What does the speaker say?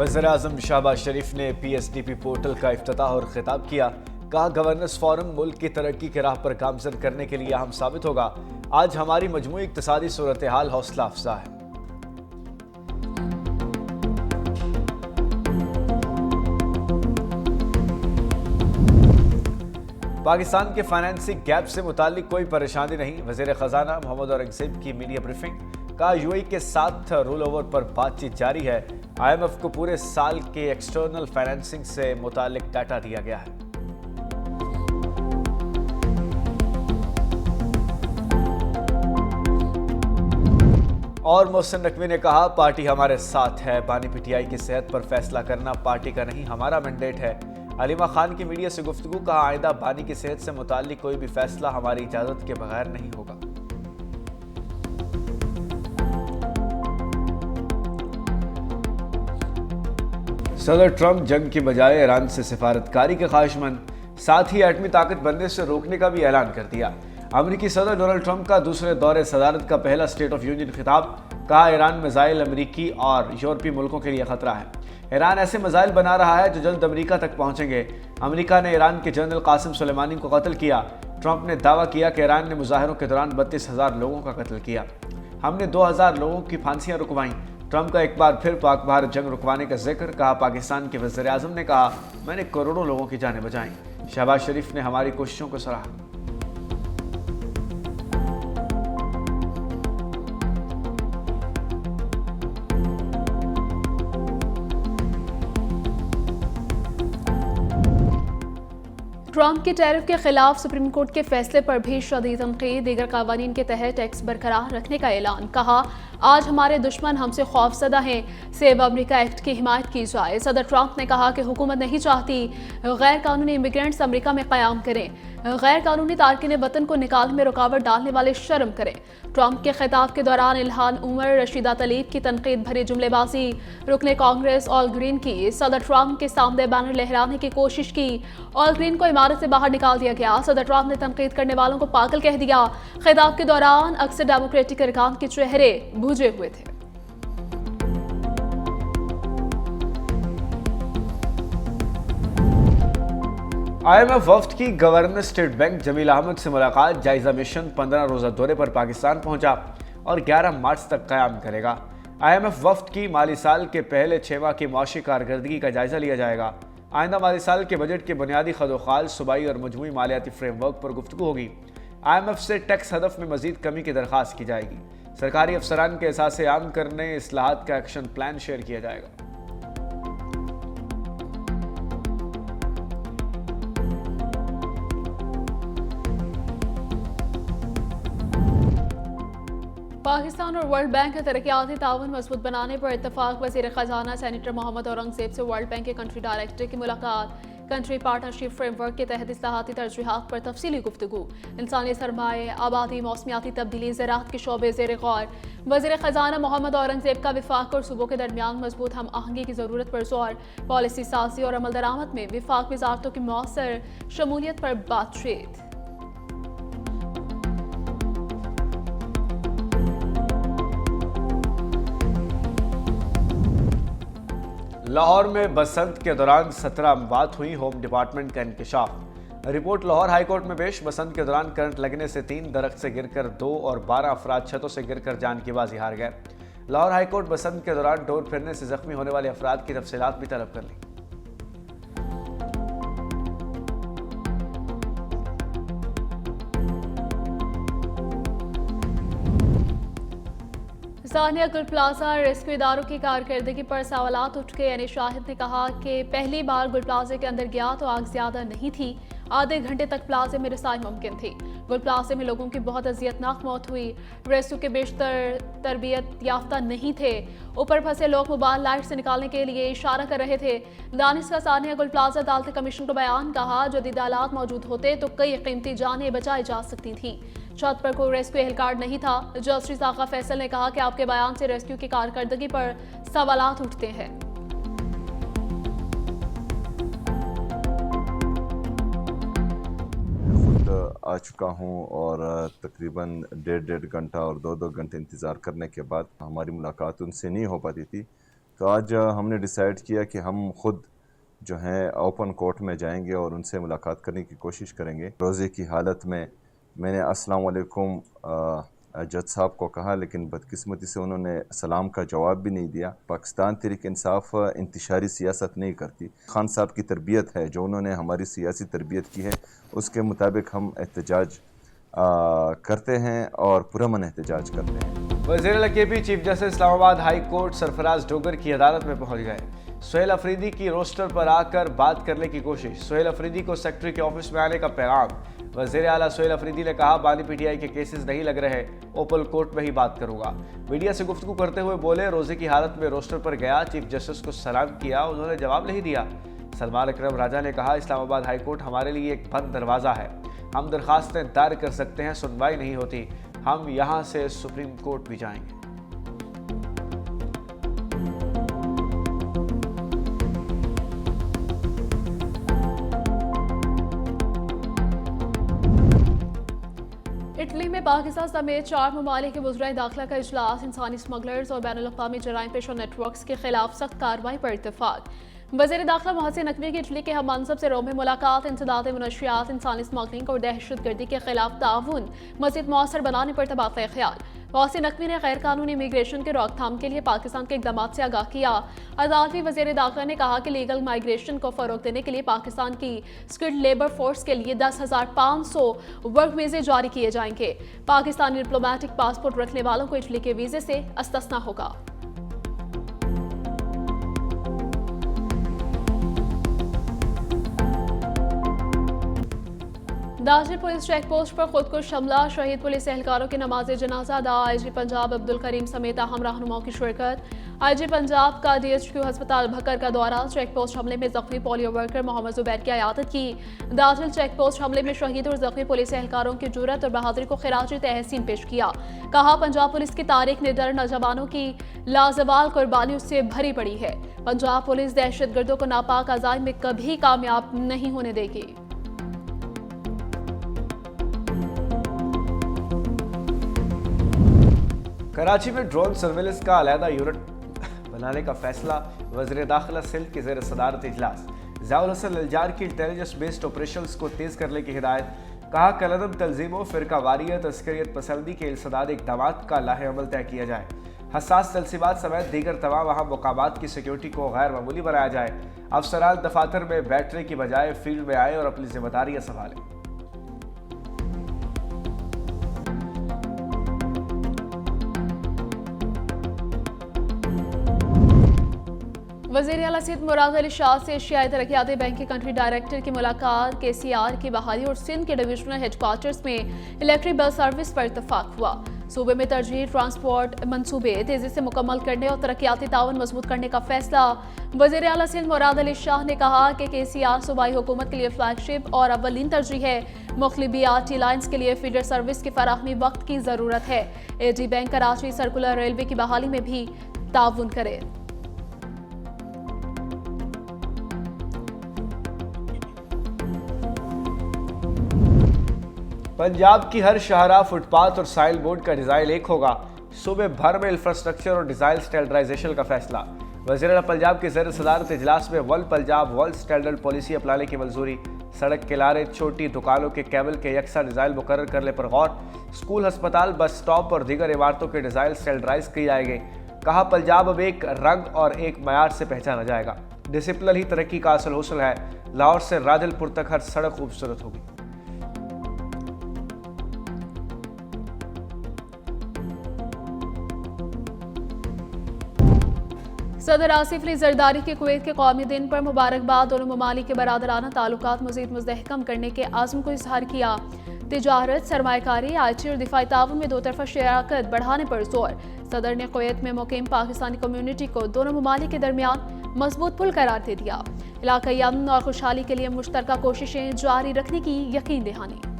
वज़ीर-ए-आज़म शहबाज शरीफ ने PSDP portal का इफ्तिताह और खिताब किया। कहा, गवर्नेंस फोरम मुल्क की तरक्की की राह पर गामजन करने के लिए अहम साबित होगा। आज हमारी मजमूई इक्तिसादी सूरत हाल हौसला अफजा है। पाकिस्तान के फाइनेंसिंग गैप से मुताल्लिक कोई परेशानी नहीं। वज़ीर ख़जाना मोहम्मद औरंगज़ेब की मीडिया ब्रीफिंग। कहा, UAE के साथ रोल ओवर पर बातचीत जारी है। IMF को पूरे साल के एक्सटर्नल फाइनेंसिंग से मुताल्लिक डाटा दिया गया है। और मोहसिन नकवी ने कहा, पार्टी हमारे साथ है। बानी PTI की सेहत पर फैसला करना पार्टी का नहीं, हमारा मैंडेट है। अलीमा खान की मीडिया से गुफ्तगू। कहा, आइंदा बानी की सेहत से मुताल्लिक कोई भी फैसला हमारी इजाजत के बगैर नहीं होगा। सदर ट्रंप जंग की बजाय ईरान से सिफारतकारी के ख्वाहिशमंद। साथ ही एटमी ताकत बनने से रोकने का भी ऐलान कर दिया। अमेरिकी सदर डोनाल्ड ट्रंप का दूसरे दौरे सदारत का पहला स्टेट ऑफ यूनियन खिताब। कहा, ईरान मिसाइल अमेरिकी और यूरोपीय मुल्कों के लिए खतरा है। ईरान ऐसे मिसाइल बना रहा है जो जल्द अमेरिका तक पहुंचेंगे। अमेरिका ने ईरान के जनरल कासिम सुलेमानी को कत्ल किया। ट्रंप ने दावा किया कि ईरान ने मुजाहिरों के दौरान 32,000 लोगों का कत्ल किया। हमने 2,000 लोगों की फांसियां रुकवाईं। ट्रंप का एक बार फिर पाक भारत जंग रुकवाने का जिक्र। कहा, पाकिस्तान के वज़ीर-ए-आज़म ने कहा, मैंने करोड़ों लोगों की जानें बचाईं। शहबाज शरीफ ने हमारी कोशिशों को सराहा। ट्रंप के टैरिफ के खिलाफ सुप्रीम कोर्ट के फैसले पर भी शदीद तनकीद। दीगर कानून के तहत टैक्स बरकरार रखने का ऐलान। कहा, आज हमारे दुश्मन हमसे खौफजदा हैं। सेव अमेरिका एक्ट की हिमायत की जाए। सदर ट्रंप ने कहा कि हुकूमत नहीं चाहती गैर कानूनी इमिग्रेंट्स अमेरिका में क़याम करें। गैर कानूनी तारकिन वतन को निकालने में रुकावट डालने वाले शर्म करें। ट्रंप के खिताब के दौरान इल्हान उमर, रशीदा तलीब की तनकीद भरी जुमलेबाजी। रुकने कांग्रेस ऑल ग्रीन की। सदर ट्रंप के सामने बैनर लहराने की कोशिश की। ऑल ग्रीन को इमारत से बाहर निकाल दिया गया। सदर ट्रंप ने तनकीद करने वालों को पागल कह दिया। खिताब के दौरान अक्सर डेमोक्रेटिक अरकान के चेहरे बुझे हुए थे। IMF वफ्द की governor State Bank Jameel Ahmed से मुलाकात। जायजा मिशन 15 रोजा दौरे पर पाकिस्तान पहुंचा और 11 मार्च तक कयाम करेगा। IMF वफ्द की माली साल के पहले 6 माह की मुआशी कारकर्दगी का जायजा लिया जाएगा। आइंदा माली साल के बजट के बुनियादी खदोखाल, सूबाई और मजमूई मालियाती फ्रेमवर्क पर गुफ्तगू होगी। IMF से टैक्स हदफ में मजीद कमी की दरख्वास्त की जाएगी। सरकारी अफसरान के एहसास आम करने इस्लाहात का एक्शन प्लान शेयर किया जाएगा। पाकिस्तान और वर्ल्ड बैंक के तरक्याती ताउन मजबूत बनाने पर इत्तफाक। वज़ीर ख़जाना सेनेटर मोहम्मद औरंगज़ेब से वर्ल्ड बैंक के कंट्री डायरेक्टर की मुलाकात। कंट्री पार्टनरशिप फ्रेमवर्क के तहत इस्लाहाती तरजीहात पर तफसीली गुफ्तगू। इंसानी सरमाए, आबादी, मौसमियाती तब्दीली, ज़राअत के शोबे ज़ेर गौर। वज़ीर ख़जाना मोहम्मद औरंगज़ेब का विफाक और सूबों के दरमियान मजबूत हम आहंगी की ज़रूरत पर जोर। पॉलिसी साजी और अमल दरामद में विफाक वज़ारतों की मौसर शमूलियत पर बातचीत। लाहौर में बसंत के दौरान 17 अमवात हुई। होम डिपार्टमेंट का इंकशाफ। रिपोर्ट लाहौर हाईकोर्ट में पेश। बसंत के दौरान करंट लगने से 3 दरख्त से गिरकर 2 और 12 अफराद छतों से गिरकर जान की बाजी हार गए। लाहौर हाईकोर्ट बसंत के दौरान डोर फिरने से जख्मी होने वाले अफराद की तफसीलात भी तलब कर ली। सानिया गुल प्लाजा रेस्क्यू इदारों की कारकर्दगी पर सवालात उठ गए। यानी शाहिद ने कहा कि पहली बार गुल प्लाजे के अंदर गया तो आग ज्यादा नहीं थी। आधे घंटे तक प्लाजे में रसाई मुमकिन थी। गुल प्लाजे में लोगों की बहुत अजियतनाक मौत हुई। रेस्क्यू के बेशतर तरबियत याफ्ता नहीं थे। ऊपर फंसे लोग मोबाइल लाइट से निकालने के लिए इशारा कर रहे थे। दानिश का सानिया गुल प्लाजा अदालती कमीशन को बयान। कहा, जदीद आलात मौजूद होते तो कई कीमती जानें बचाई जा सकती थी। छत पर कोई रेस्क्यू एहलकार नहीं था। जस्टिस आका फैसल ने कहा कि आपके बयान से रेस्क्यू की कारकर्दगी पर सवालात उठते हैं। आ चुका हूँ और तकरीबन 1.5 घंटा और 2 घंटे इंतज़ार करने के बाद हमारी मुलाकात उनसे नहीं हो पाती थी, तो आज हमने डिसाइड किया कि हम खुद जो हैं ओपन कोर्ट में जाएंगे और उनसे मुलाकात करने की कोशिश करेंगे। रोज़े की हालत में मैंने अस्सलाम वालेकुम जज साहब को कहा, लेकिन बदकिस्मती से उन्होंने सलाम का जवाब भी नहीं दिया। पाकिस्तान तहरीक इंसाफ इंतशारी सियासत नहीं करती। खान साहब की तरबियत है, जो उन्होंने हमारी सियासी तरबियत की है उसके मुताबिक हम एहतजाज करते हैं और पुरअमन एहतजाज करते हैं। वज़ीर के chief justice Islamabad high court Sarfaraz Dogar की अदालत में पहुंच गए। सुहेल अफरीदी की रोस्टर पर आकर बात करने की कोशिश। सुहेल अफरीदी को सेक्रेटरी के ऑफिस में आने का पैगाम। वज़ीर आला सुहेल अफरीदी ने कहा, बानी पीटीआई के केसेस नहीं लग रहे, ओपन कोर्ट में ही बात करूंगा। मीडिया से गुफ्तगू करते हुए बोले, रोजे की हालत में रोस्टर पर गया, चीफ जस्टिस को सलाम किया, उन्होंने जवाब नहीं दिया। सलमान अकरम राजा ने कहा, इस्लामाबाद हाई कोर्ट हमारे लिए एक बंद दरवाज़ा है, हम दरखास्तें दायर कर सकते हैं, सुनवाई नहीं होती, हम यहाँ से सुप्रीम कोर्ट भी जाएंगे। इटली में पाकिस्तान समेत 4 ममालिक के वज़राए दाखिला का इजलास। इंसानी स्मगलर्स और बैनुल-अक़वामी जराइम पेशा नेटवर्क्स के खिलाफ सख्त कार्रवाई पर इत्तेफाक। वज़ीर दाखिला मोहसिन नकवी की इटली के हम मनसब से रोम में मुलाकात। इंसदाद मनशियात, इंसानी स्मगलिंग और दहशतगर्दी के खिलाफ ताउन मज़ीद मौसर बनाने पर तबादला ख्याल। मोहसिन नकवी ने गैर कानूनी इमिग्रेशन के रोकथाम के लिए पाकिस्तान के इक़दाम से आगाह किया। अदालती वज़ीर दाखिला ने कहा कि लीगल माइग्रेशन को फ़रोग़ देने के लिए पाकिस्तान की स्किल्ड लेबर फोर्स के लिए 10,500 वर्क वीज़े जारी किए जाएंगे। पाकिस्तानी डिप्लोमेटिक पासपोर्ट रखने वालों को इटली के वीज़े से इस्तिस्ना होगा। दाजिल पुलिस चेक पोस्ट पर खुदकुश हमला, शहीद पुलिस एहलकारों की नमाज जनाजा अदा। आईजी पंजाब अब्दुल करीम समेत अहम रहनुमाओं की शिरकत। आईजी पंजाब का DHQ अस्पताल भक्कर का दौरा। चेक पोस्ट हमले में जख्मी पोलियो वर्कर मोहम्मद जुबैर की अयादत की। दाजिल चेक पोस्ट हमले में शहीद और जख्मी पुलिस एहलकारों की जुर्रत और बहादुरी को खिराज तहसीन पेश किया। कहा, पंजाब पुलिस की तारीख निडर नौजवानों की लाजवाल कुर्बानियों से भरी पड़ी है। पंजाब पुलिस दहशतगर्दों को नापाक अज़ाइम में कभी कामयाब नहीं होने देगी। कराची में ड्रोन सर्वेलेंस का अलहदा यूनिट बनाने का फैसला। वज़ीर दाखिला सिंध के ज़ेर सदारत इजलास। ज़ियाउल हसन ललजार की इंटेलिजेंस बेस्ड ऑपरेशंस को तेज़ करने की हिदायत। कहा, कलअदम तंजीमों, फ़िरका वारियत, अस्करियत पसंदी के इंसदाद इक़दामात का लाहे अमल तय किया जाए। हसास तलसीमात समेत दीगर तमाम अहम मकामात की सिक्योरिटी को गैर मामूली बनाया जाए। अफसरान दफातर में बैठने की बजाय फील्ड में आए और अपनी जिम्मेदारियाँ संभालें। वज़ीर आला सिंध मुराद अली शाह से एशियाई तरक्याती बैंक के कंट्री डायरेक्टर की मुलाकात। KCR की बहाली और सिंध के डिविजनल हेडक्वार्टर्स में इलेक्ट्रिक बस सर्विस पर इत्तफाक हुआ। सूबे में तरजीही ट्रांसपोर्ट मंसूबे तेजी से मुकम्मल करने और तरक्याती ताउन मजबूत करने का फैसला। वज़ीर आला सिंध मुराद अली शाह ने कहा कि KCR सूबाई हुकूमत के लिए फ्लैगशिप और अव्वलीन तरजीह है। मुख्तलिफ BRT लाइन्स के लिए फीडर सर्विस की फराहमी वक्त की ज़रूरत है। AG bank Karachi circular railway की बहाली में भी ताउन करे। पंजाब की हर शाहराह, फुटपाथ और साइल बोर्ड का डिज़ाइन एक होगा। सूबे भर में इंफ्रास्ट्रक्चर और डिज़ाइन स्टैंडर्डाइजेशन का फैसला। वज़ीर आला पंजाब के ज़ेर सदारत इजलास में one Punjab world standard policy अपनाने की मंजूरी। सड़क किनारे छोटी दुकानों के केबल के यकसा डिज़ाइन मुकर्रर करने पर गौर। स्कूल, अस्पताल, बस स्टॉप और दीगर इमारतों के डिज़ाइन स्टैंडर्डाइज किए जाएंगे। कहा, पंजाब अब एक रंग और एक मयार से पहचाना जाएगा। डिसिप्लिन ही तरक्की का असल हौसल है। लाहौर से राजलपुर तक हर सड़क खूबसूरत होगी। सदर आसिफ अली जरदारी के कुवैत के कौमी दिन पर मुबारकबाद। दोनों ममालिक के बरादराना ताल्लुकात मज़ीद मुस्तहकम करने के आज़म को इजहार किया। तिजारत, सरमायाकारी, IT और दिफाई ताउन में दो तरफा शराकत बढ़ाने पर जोर। सदर ने कुवैत में मुकीम पाकिस्तानी कम्यूनिटी को दोनों ममालिक के दरमियान मजबूत पुल करार दे दिया। इलाकाई अमन और खुशहाली के लिए मुश्तरका कोशिशें जारी रखने की यकीन दहानी।